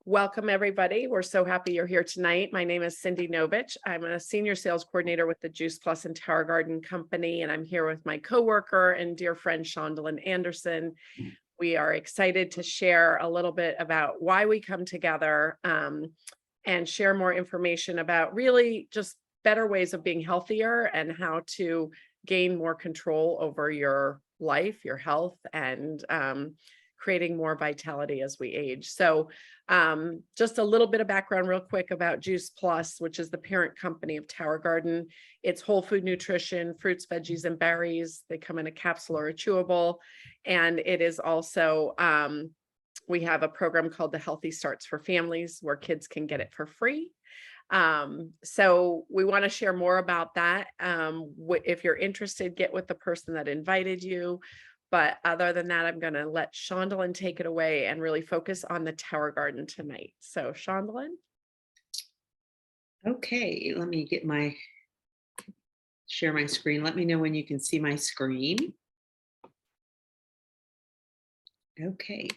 Welcome, everybody. We're so happy you're here tonight. My name is Cindy Novich. I'm a senior sales coordinator with the Juice Plus and Tower Garden Company, and I'm here with my coworker and dear friend, Shandelin Anderson. We are excited to share a little bit about why we come together and share more information about really just better ways of being healthier and how to gain more control over your life, your health, and creating more vitality as we age. So just a little bit of background real quick about Juice Plus, which is the parent company of Tower Garden. It's whole food nutrition, fruits, veggies, and berries. They come in a capsule or a chewable. And it is also, we have a program called the Healthy Starts for Families where kids can get it for free. So we want to share more about that. If you're interested, get with the person that invited you. But other than that, I'm going to let Shandelin take it away and really focus on the Tower Garden tonight. So Shandelin. Okay, let me share my screen. Let me know when you can see my screen. Okay.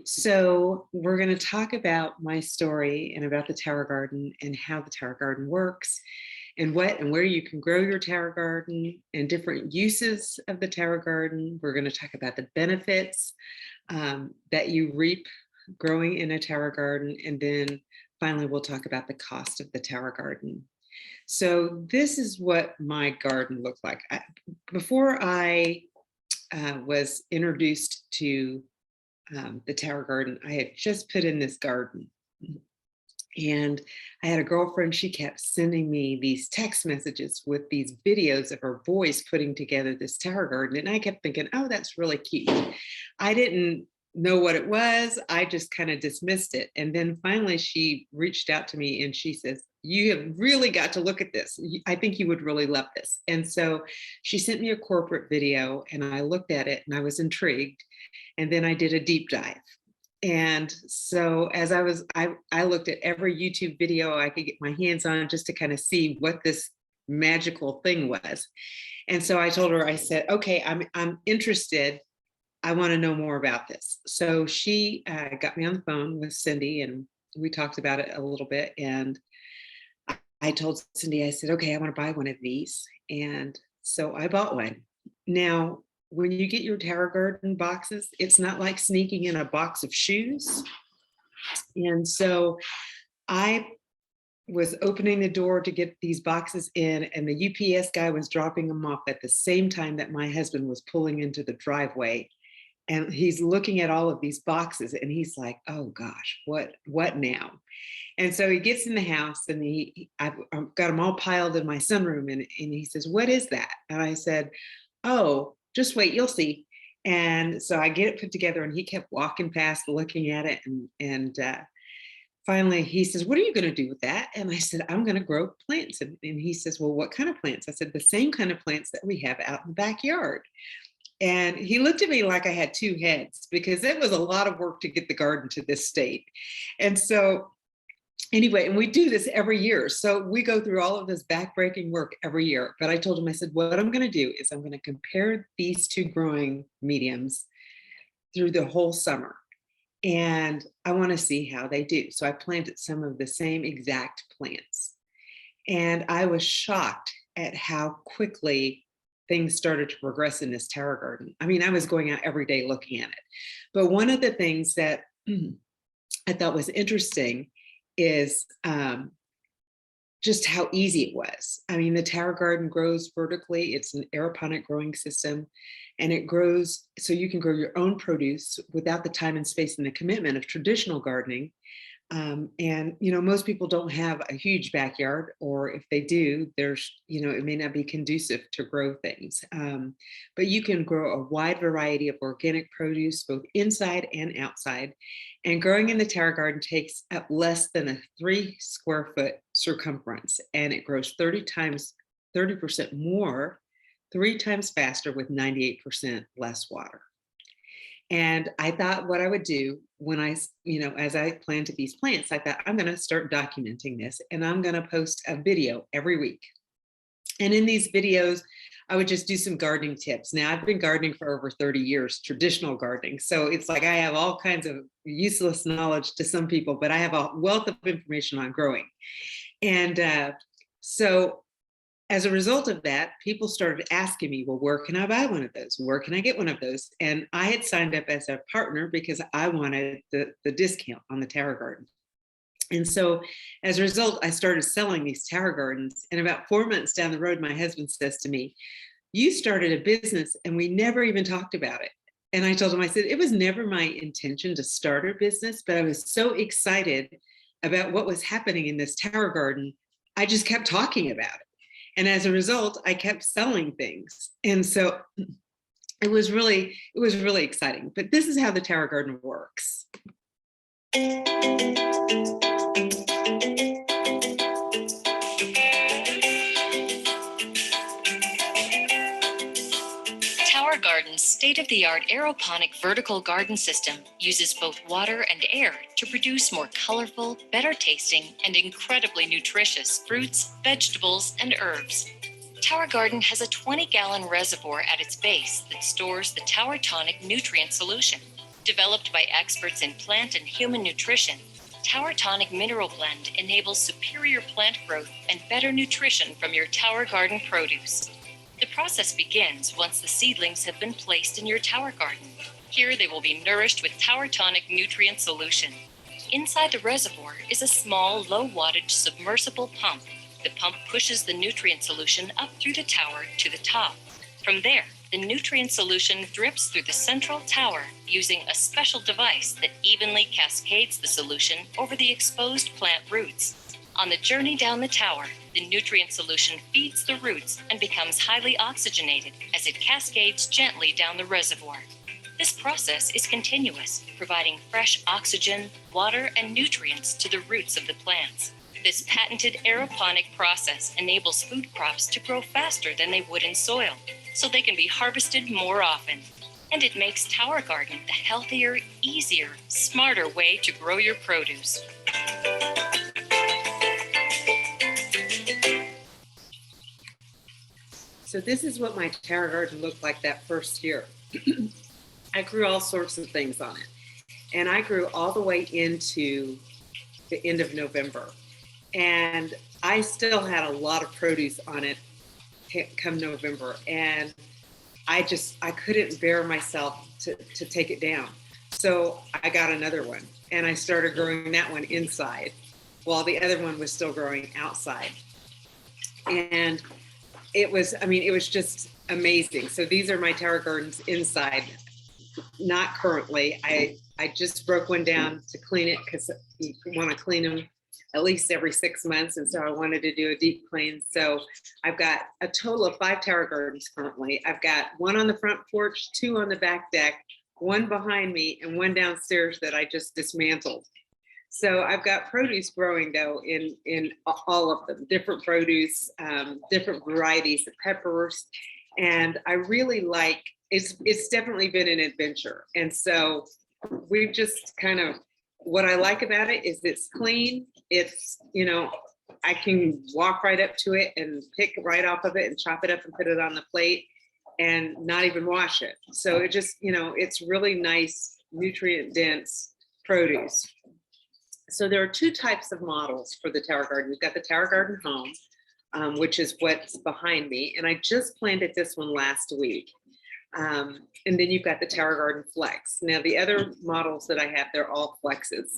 So we're going to talk about my story and about the Tower Garden and how the Tower Garden works and what and where you can grow your Tower Garden and different uses of the Tower Garden. We're going to talk about the benefits that you reap growing in a Tower Garden. And then finally, we'll talk about the cost of the Tower Garden. So this is what my garden looked like. Before I was introduced to the Tower Garden, I had just put in this garden. And I had a girlfriend, she kept sending me these text messages with these videos of her voice putting together this Tower Garden. And I kept thinking, oh, that's really cute. I didn't know what it was. I just kind of dismissed it. And then finally she reached out to me and she says, you have really got to look at this. I think you would really love this. And so she sent me a corporate video and I looked at it and I was intrigued. And then I did a deep dive. And so as I looked at every YouTube video I could get my hands on just to kind of see what this magical thing was. And so I told her, I said, okay, I'm interested. I want to know more about this. So she got me on the phone with Cindy and we talked about it a little bit. And I told Cindy, I said, okay, I want to buy one of these. And so I bought one. Now, when you get your Tower Garden boxes, it's not like sneaking in a box of shoes. And so I was opening the door to get these boxes in, and the UPS guy was dropping them off at the same time that my husband was pulling into the driveway. And he's looking at all of these boxes and he's like, oh gosh, what now? And so he gets in the house and I've got them all piled in my sunroom. And he says, what is that? And I said, oh, just wait, you'll see. And so I get it put together and he kept walking past looking at it. And finally he says, what are you going to do with that? And I said, I'm going to grow plants. And he says, well, what kind of plants? I said, the same kind of plants that we have out in the backyard. And he looked at me like I had two heads because it was a lot of work to get the garden to this state. And so anyway, and we do this every year. So we go through all of this backbreaking work every year. But I told him, I said, what I'm going to do is I'm going to compare these two growing mediums through the whole summer. And I want to see how they do. So I planted some of the same exact plants. And I was shocked at how quickly things started to progress in this Tower Garden. I mean, I was going out every day looking at it. But one of the things that I thought was interesting is just how easy it was. I mean, the Tower Garden grows vertically. It's an aeroponic growing system, and it grows so you can grow your own produce without the time and space and the commitment of traditional gardening. And, most people don't have a huge backyard, or if they do, it may not be conducive to grow things. But you can grow a wide variety of organic produce, both inside and outside. And growing in the Tower Garden takes up less than a 3 square foot circumference, and it grows 30% more, 3 times faster with 98% less water. And I thought what I would do when as I planted these plants, I thought I'm going to start documenting this and I'm going to post a video every week. And in these videos, I would just do some gardening tips. Now I've been gardening for over 30 years, traditional gardening. So it's like I have all kinds of useless knowledge to some people, but I have a wealth of information on growing. And so as a result of that, people started asking me, well, where can I buy one of those? Where can I get one of those? And I had signed up as a partner because I wanted the discount on the Tower Garden. And so as a result, I started selling these Tower Gardens. And about 4 months down the road, my husband says to me, you started a business and we never even talked about it. And I told him, I said, it was never my intention to start a business, but I was so excited about what was happening in this Tower Garden. I just kept talking about it. And as a result, I kept selling things. And so it was really exciting. But this is how the Tower Garden works. Tower Garden's state-of-the-art aeroponic vertical garden system uses both water and air to produce more colorful, better tasting, and incredibly nutritious fruits, vegetables, and herbs. Tower Garden has a 20-gallon reservoir at its base that stores the Tower Tonic nutrient solution. Developed by experts in plant and human nutrition, Tower Tonic Mineral Blend enables superior plant growth and better nutrition from your Tower Garden produce. The process begins once the seedlings have been placed in your Tower Garden. Here they will be nourished with Tower Tonic nutrient solution. Inside the reservoir is a small, low-wattage submersible pump. The pump pushes the nutrient solution up through the tower to the top. From there, the nutrient solution drips through the central tower using a special device that evenly cascades the solution over the exposed plant roots. On the journey down the tower, the nutrient solution feeds the roots and becomes highly oxygenated as it cascades gently down the reservoir. This process is continuous, providing fresh oxygen, water, and nutrients to the roots of the plants. This patented aeroponic process enables food crops to grow faster than they would in soil, so they can be harvested more often. And it makes Tower Garden a healthier, easier, smarter way to grow your produce. So this is what my Tower Garden looked like that first year. I grew all sorts of things on it. And I grew all the way into the end of November. And I still had a lot of produce on it come November. And I couldn't bear myself to take it down. So I got another one and I started growing that one inside while the other one was still growing outside. And it was just amazing. So these are my Tower Gardens inside. Not currently. I just broke one down to clean it because you want to clean them at least every 6 months. And so I wanted to do a deep clean. So I've got a total of 5 Tower Gardens currently. I've got one on the front porch, 2 on the back deck, 1 behind me, and 1 downstairs that I just dismantled. So I've got produce growing though in all of them, different produce, different varieties of peppers. And I really like, it's definitely been an adventure. And so we've just kind of, what I like about it is it's clean. It's, I can walk right up to it and pick right off of it and chop it up and put it on the plate and not even wash it. So it just, it's really nice, nutrient dense produce. So there are 2 types of models for the Tower Garden. We've got the Tower Garden Home, which is what's behind me. And I just planted this one last week. And then you've got the Tower Garden Flex. Now the other models that I have, they're all flexes.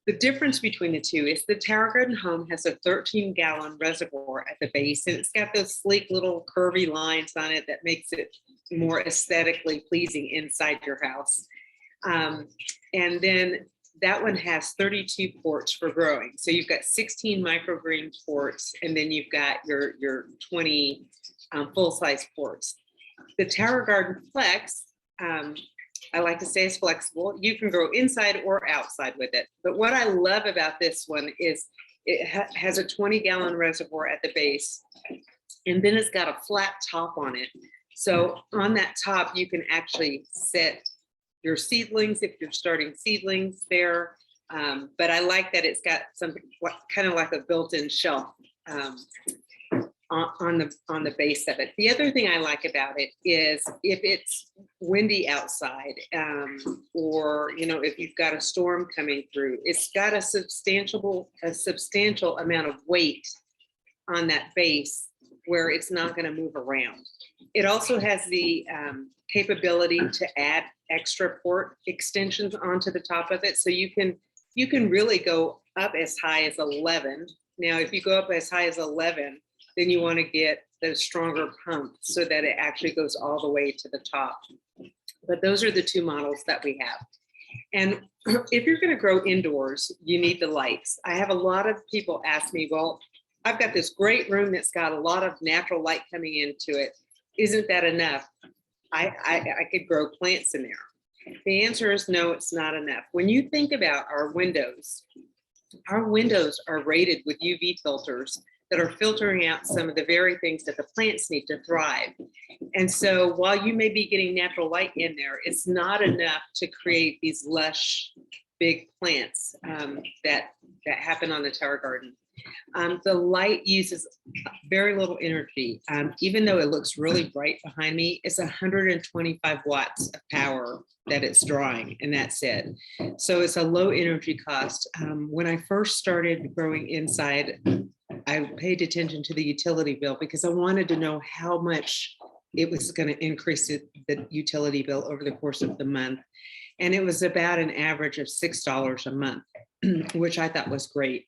The difference between the 2 is the Tower Garden Home has a 13-gallon reservoir at the base, and it's got those sleek little curvy lines on it that makes it more aesthetically pleasing inside your house. And then that one has 32 ports for growing. So you've got 16 microgreen ports, and then you've got your 20 full-size ports. The Tower Garden Flex, I like to say is flexible. You can grow inside or outside with it. But what I love about this one is it has a 20-gallon reservoir at the base, and then it's got a flat top on it. So on that top, you can actually set your seedlings if you're starting seedlings there. But I like that it's got something kind of like a built-in shelf on the base of it. The other thing I like about it is if it's windy outside, or if you've got a storm coming through, it's got a substantial amount of weight on that base where it's not going to move around. It also has the capability to add extra port extensions onto the top of it, so you can really go up as high as 11. Now, if you go up as high as 11, then you want to get the stronger pump so that it actually goes all the way to the top. But those are the two models that we have. And if you're going to grow indoors, you need the lights. I have a lot of people ask me, well, I've got this great room that's got a lot of natural light coming into it. Isn't that enough? I could grow plants in there. The answer is no, it's not enough. When you think about our windows are rated with UV filters that are filtering out some of the very things that the plants need to thrive. And so while you may be getting natural light in there, it's not enough to create these lush, big plants that happen on the terra garden. The light uses very little energy. Even though it looks really bright behind me, it's 125 watts of power that it's drawing, and that's it. So it's a low energy cost. When I first started growing inside, I paid attention to the utility bill because I wanted to know how much it was going to increase the utility bill over the course of the month. And it was about an average of $6 a month, which I thought was great.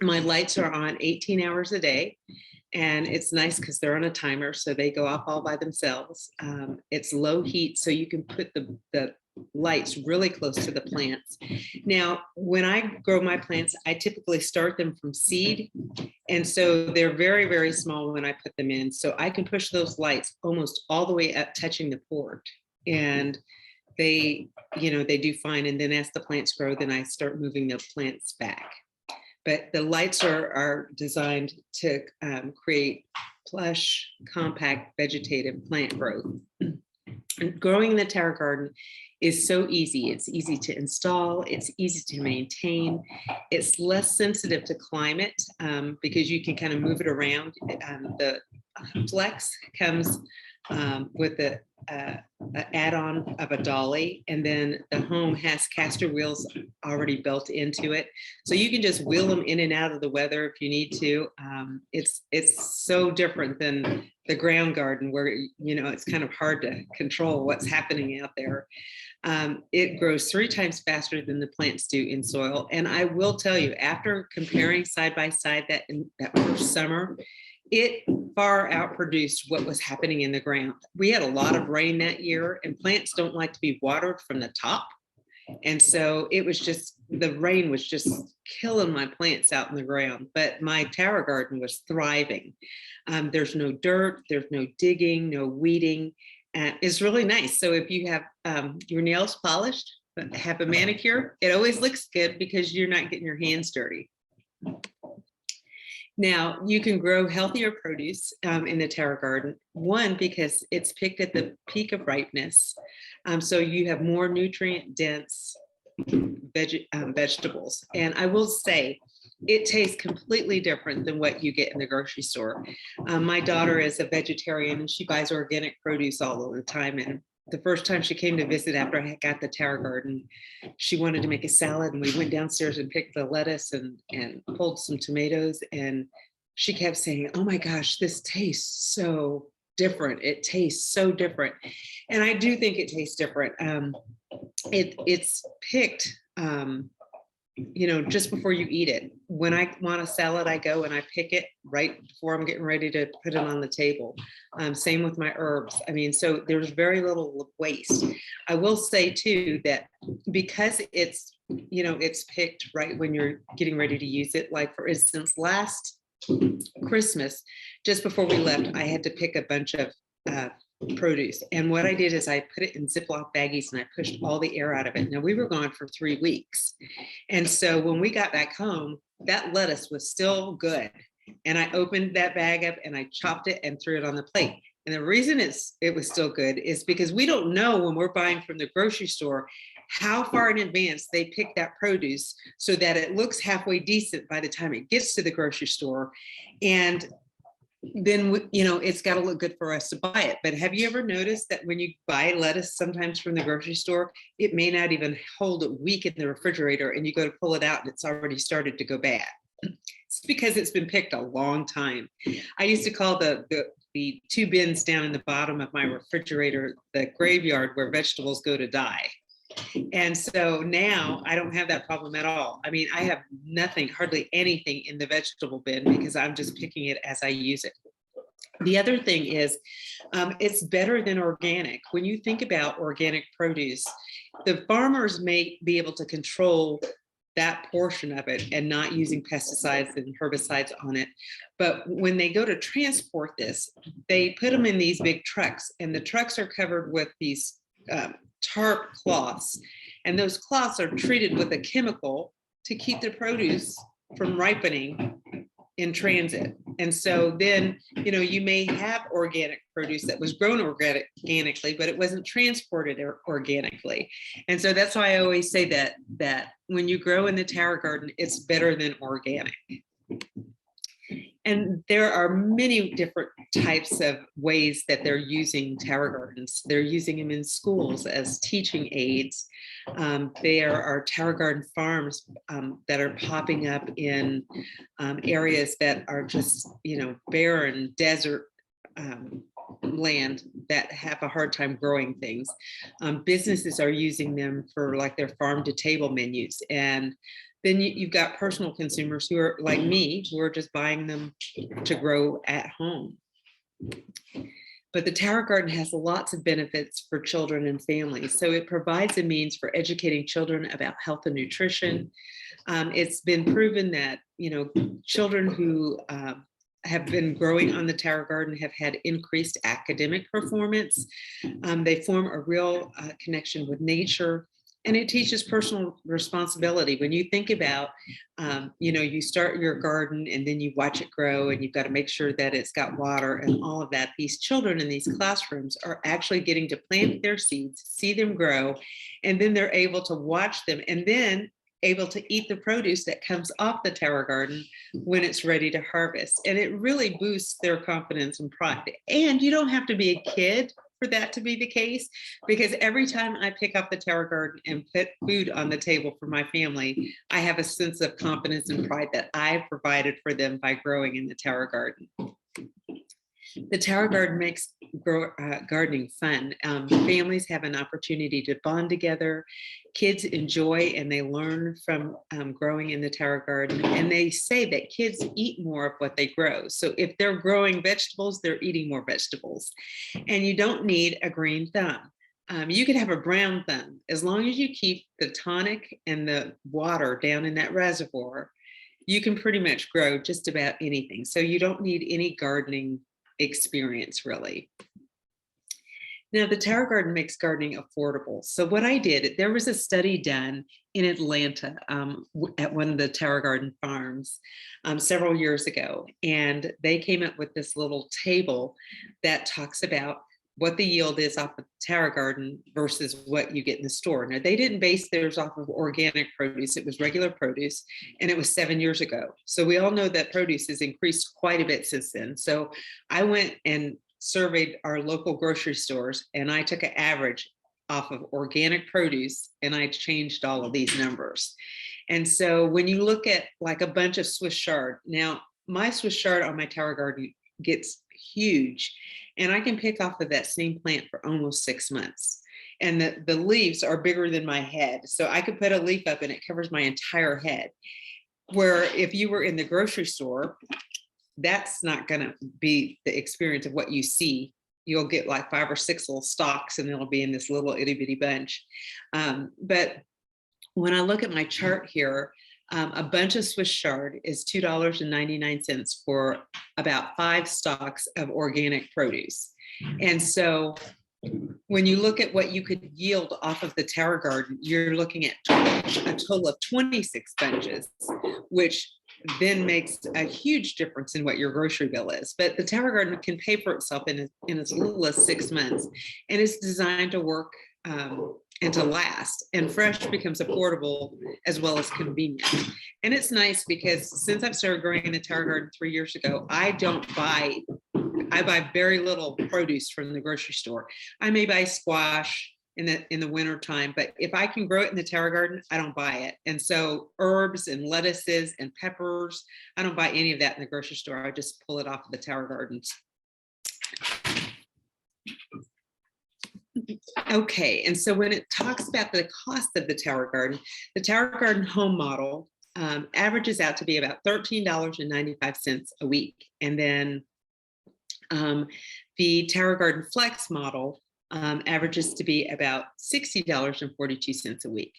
My lights are on 18 hours a day, and it's nice because they're on a timer, so they go off all by themselves. It's low heat, so you can put the lights really close to the plants. Now, when I grow my plants, I typically start them from seed, and so they're very, very small when I put them in. So I can push those lights almost all the way up, touching the port, and they do fine. And then as the plants grow, then I start moving the plants back. But the lights are designed to create plush, compact, vegetative plant growth. And growing in the terra garden is so easy. It's easy to install. It's easy to maintain. It's less sensitive to climate because you can kind of move it around. The Flex comes with the add-on of a dolly, and then the home has caster wheels already built into it, so you can just wheel them in and out of the weather if you need to. It's so different than the ground garden where it's kind of hard to control what's happening out there. It grows 3 times faster than the plants do in soil, and I will tell you, after comparing side by side that first summer, it far outproduced what was happening in the ground. We had a lot of rain that year, and plants don't like to be watered from the top. And so the rain was just killing my plants out in the ground, but my terra garden was thriving. There's no dirt, there's no digging, no weeding. It's really nice. So if you have your nails polished, but have a manicure, it always looks good because you're not getting your hands dirty. Now, you can grow healthier produce in the terra garden, one, because it's picked at the peak of ripeness. So you have more nutrient-dense vegetables. And I will say, it tastes completely different than what you get in the grocery store. My daughter is a vegetarian, and she buys organic produce all the time. And the first time she came to visit after I got the terra garden, she wanted to make a salad, and we went downstairs and picked the lettuce and pulled some tomatoes, and she kept saying, "Oh my gosh, this tastes so different. It tastes so different." And I do think it tastes different. It's picked just before you eat it. When I want a salad, I go and I pick it right before I'm getting ready to put it on the table. Same with my herbs. I mean, so there's very little waste. I will say too, that because it's picked right when you're getting ready to use it. Like for instance, last Christmas, just before we left, I had to pick a bunch of produce. And what I did is I put it in Ziploc baggies and I pushed all the air out of it. Now we were gone for 3 weeks. And so when we got back home, that lettuce was still good. And I opened that bag up and I chopped it and threw it on the plate. And the reason it was still good is because we don't know when we're buying from the grocery store how far in advance they pick that produce so that it looks halfway decent by the time it gets to the grocery store. And then it's got to look good for us to buy it. But have you ever noticed that when you buy lettuce sometimes from the grocery store, it may not even hold a week in the refrigerator, and you go to pull it out and it's already started to go bad? It's because it's been picked a long time. I used to call the two bins down in the bottom of my refrigerator the graveyard where vegetables go to die. And so now I don't have that problem at all. I mean, I have nothing, hardly anything in the vegetable bin because I'm just picking it as I use it. The other thing is, it's better than organic. When you think about organic produce, the farmers may be able to control that portion of it and not using pesticides and herbicides on it. But when they go to transport this, they put them in these big trucks, and the trucks are covered with these tarp cloths, and those cloths are treated with a chemical to keep the produce from ripening in transit. And so then, you may have organic produce that was grown organically, but it wasn't transported organically. And so that's why I always say that when you grow in the Tower Garden, it's better than organic. And there are many different types of ways that they're using Tower Gardens. They're using them in schools as teaching aids. There are Tower Garden farms that are popping up in areas that are just, barren desert land that have a hard time growing things. Businesses are using them for like their farm to table menus. And then you've got personal consumers who are like me, who are just buying them to grow at home. But the Tower Garden has lots of benefits for children and families. So it provides a means for educating children about health and nutrition. It's been proven that, children who have been growing on the Tower Garden have had increased academic performance. They form a real connection with nature. And it teaches personal responsibility. When you think about, you start your garden and then you watch it grow, and you've got to make sure that it's got water and all of that. These children in these classrooms are actually getting to plant their seeds, see them grow, and then they're able to watch them and then able to eat the produce that comes off the Tower Garden when it's ready to harvest. And it really boosts their confidence and pride. And you don't have to be a kid for that to be the case, because every time I pick up the Tower Garden and put food on the table for my family, I have a sense of confidence and pride that I provided for them by growing in the Tower Garden. The Tower Garden makes gardening fun. Families have an opportunity to bond together. Kids enjoy and they learn from growing in the Tower Garden. And they say that kids eat more of what they grow. So if they're growing vegetables, they're eating more vegetables. And you don't need a green thumb. You could have a brown thumb. As long as you keep the tonic and the water down in that reservoir, you can pretty much grow just about anything. So you don't need any gardening experience, really. Now, the Tower Garden makes gardening affordable. So what I did, there was a study done in Atlanta at one of the Tower Garden farms several years ago, and they came up with this little table that talks about what the yield is off of Tower Garden versus what you get in the store. Now, they didn't base theirs off of organic produce. It was regular produce, and it was 7 years ago. So we all know that produce has increased quite a bit since then. So I went and surveyed our local grocery stores, and I took an average off of organic produce, and I changed all of these numbers. And so when you look at like a bunch of Swiss chard, now my Swiss chard on my Tower Garden gets huge, and I can pick off of that same plant for almost 6 months. And the leaves are bigger than my head. So I could put a leaf up and it covers my entire head. Where if you were in the grocery store, that's not going to be the experience of what you see. You'll get like 5 or 6 little stalks, and they'll be in this little itty bitty bunch. But when I look at my chart here, a bunch of Swiss chard is $2.99 for about 5 stalks of organic produce. And so when you look at what you could yield off of the Tower Garden, you're looking at a total of 26 bunches, which then makes a huge difference in what your grocery bill is. But the Tower Garden can pay for itself in as little as 6 months, and it's designed to work and to last. And fresh becomes affordable as well as convenient. And it's nice because since I've started growing in the Tower Garden 3 years ago, I don't buy I buy very little produce from the grocery store. I may buy squash in the winter time, but if I can grow it in the terra garden, I don't buy it. And so herbs and lettuces and peppers, I don't buy any of that in the grocery store. I just pull it off of the terra gardens. Okay, and so when it talks about the cost of the terra garden home model averages out to be about $13.95 a week. And then the terra garden flex model averages to be about $60.42 a week.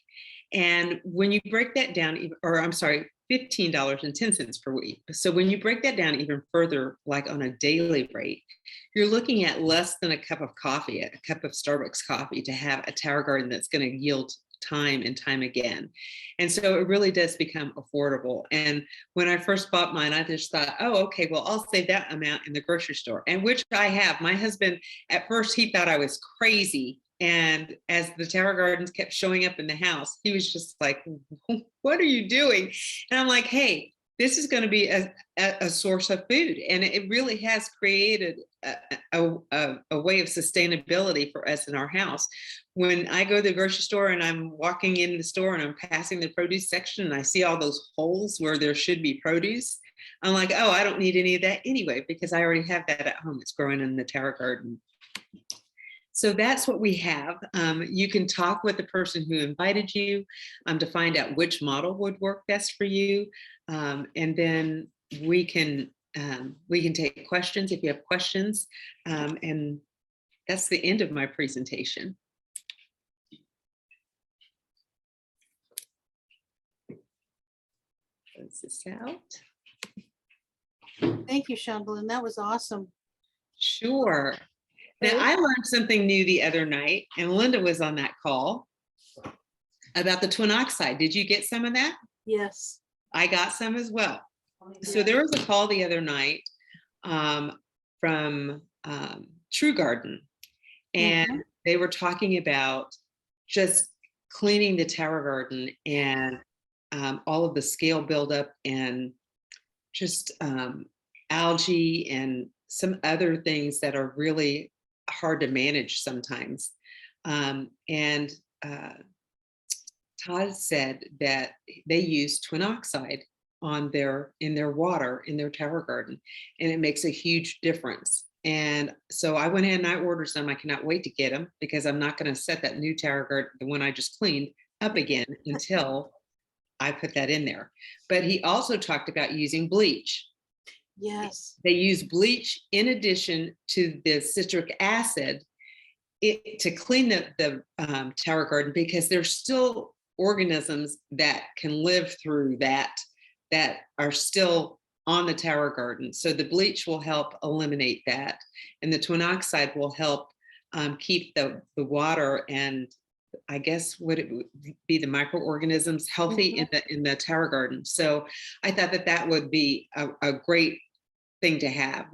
And when you break that down, or I'm sorry, $15.10 per week. So when you break that down even further, like on a daily rate, you're looking at less than a cup of coffee, a cup of Starbucks coffee, to have a terra garden that's going to yield time and time again. And so it really does become affordable. And when I first bought mine, I just thought, oh, okay, well, I'll save that amount in the grocery store, and which I have. My husband, at first, he thought I was crazy. And as the terra gardens kept showing up in the house, he was just like, what are you doing? And I'm like, hey, this is going to be a source of food. And it really has created a way of sustainability for us in our house. When I go to the grocery store and I'm walking in the store and I'm passing the produce section and I see all those holes where there should be produce, I'm like, oh, I don't need any of that anyway, because I already have that at home. It's growing in the terra garden. So that's what we have. You can talk with the person who invited you to find out which model would work best for you. And then we can take questions if you have questions. And that's the end of my presentation. Close this out. Thank you, Shandelin. That was awesome. Sure. Now, I learned something new the other night, and Linda was on that call about the twin oxide. Did you get some of that? Yes. I got some as well. So there was a call the other night from True Garden, and they were talking about just cleaning the terra garden and all of the scale buildup and just algae and some other things that are really hard to manage sometimes. And Todd said that they use twin oxide in their water in their terra garden, and it makes a huge difference. And so I went ahead and I ordered some. I cannot wait to get them, because I'm not going to set that new terra garden, the one I just cleaned, up again until I put that in there. But he also talked about using bleach. Yes. They use bleach in addition to the citric acid to clean the terra garden, because there's still organisms that can live through that are still on the terra garden. So the bleach will help eliminate that, and the twin oxide will help keep the water and, I guess, would it be the microorganisms healthy in the terra garden. So I thought that would be a great thing to have.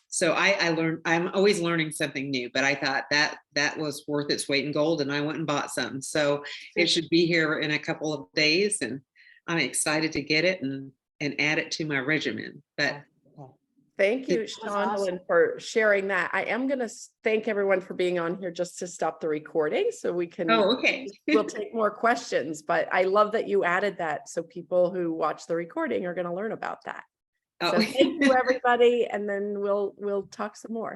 So I learned, I'm always learning something new, but I thought that was worth its weight in gold, and I went and bought some. So it should be here in a couple of days, and I'm excited to get it and add it to my regimen. But thank you, That's Shandelin, awesome. for sharing that. I am going to thank everyone for being on here just to stop the recording so we can, okay. we'll take more questions. But I love that you added that, so people who watch the recording are going to learn about that. So thank you, everybody, and then we'll talk some more.